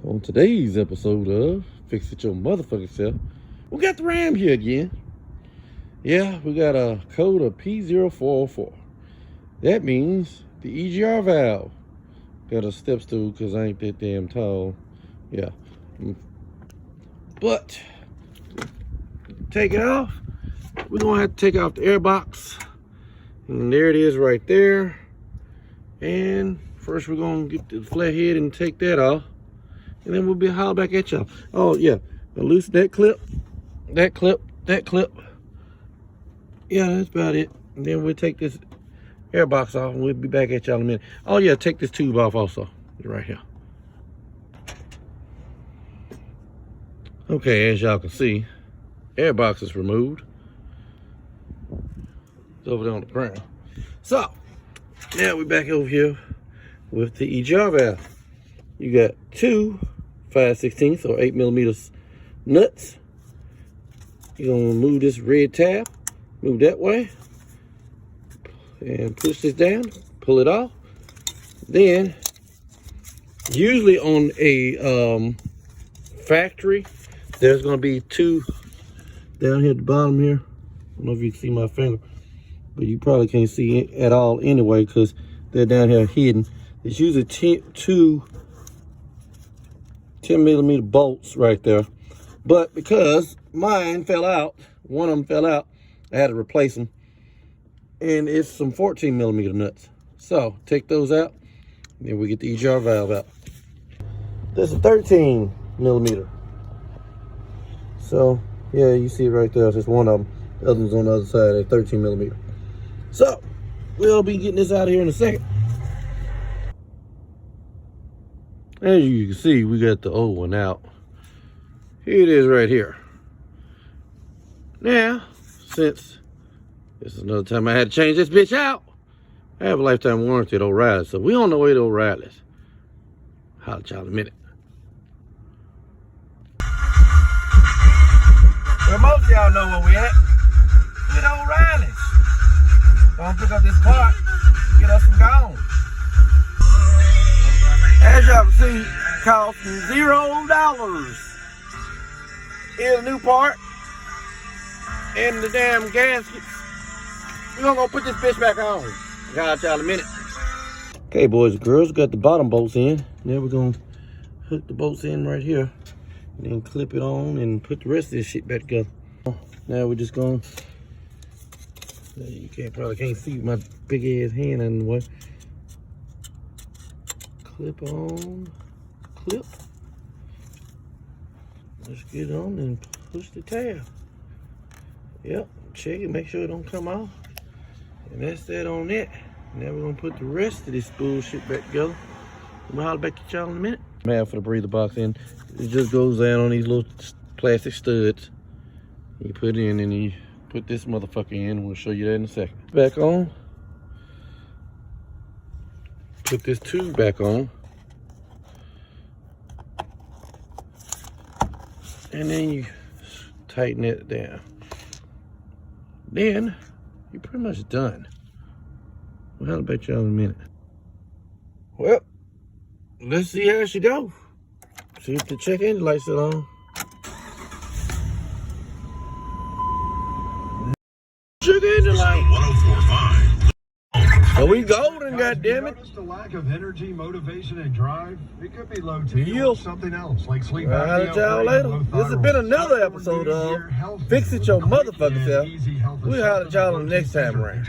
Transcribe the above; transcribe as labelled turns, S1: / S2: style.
S1: On today's episode of Fix It Your Motherfucking Self, we got the RAM here again. Yeah, we got a code of P0404. That means the EGR valve got a step stool because I ain't that damn tall. Yeah. But, take it off. We're going to have to take off the air box. And there it is right there. And first we're going to get the flathead and take that off. And then we'll be holler back at y'all. Oh yeah, I'll loosen that clip, that clip. Yeah, that's about it. And then we'll take this air box off and we'll be back at y'all in a minute. Oh yeah, take this tube off also. It's right here. Okay, as y'all can see, air box is removed. It's over there on the ground. So, now we're back over here with the EGR valve. You got two 5/16 or 8mm nuts. You're gonna move this red tab, move that way, and push this down, pull it off. Then, usually on a factory, there's gonna be two down here at the bottom here. I don't know if you can see my finger, but you probably can't see it at all anyway because they're down here hidden. It's usually two 10mm bolts right there, but because mine fell out, one of them fell out, I had to replace them, and it's some 14mm nuts. So take those out, and then we get the EGR valve out. This is 13mm. So yeah, you see it right there. It's just one of them. The other one's on the other side at 13mm. So we'll be getting this out of here in a second. As you can see, we got the old one out. Here it is right here. Now, since this is another time I had to change this bitch out, I have a lifetime warranty at O'Reilly, so we on the way to O'Reilly's. Holler at y'all in a minute. Well, most of y'all know where we at. We're at O'Reilly's. Gonna pick up this part and get us some gone. As y'all can see, costing $0 is a new part and the damn gaskets. We're gonna go put this bitch back on. Got y'all in a minute. Okay, boys and girls, got the bottom bolts in. Now we're gonna hook the bolts in right here and then clip it on and put the rest of this shit back together. Now we're just gonna, you probably can't see my big ass hand in the way. Clip on, clip. Let's get on and push the tab. Yep, check it, make sure it don't come off. And that's that on that. Now we're gonna put the rest of this bullshit back together. We'll holler back at y'all in a minute. I'm out for the breather box in. It just goes down on these little plastic studs. You put it in and you put this motherfucker in, and we'll show you that in a second. Back on. Put this tube back on, and then you tighten it down. Then you're pretty much done. Well, I'll bet y'all in a minute. Well, let's see how she go. See if the check engine light's still on. Check engine light. 1045. So we golden, goddammit.
S2: Notice the lack of energy, motivation, and drive? It could be low T or something else, like sleep apnea.
S1: Y'all later. This has been another episode of Fix It Your Motherfucking Self. We'll holler at y'all on the next time around.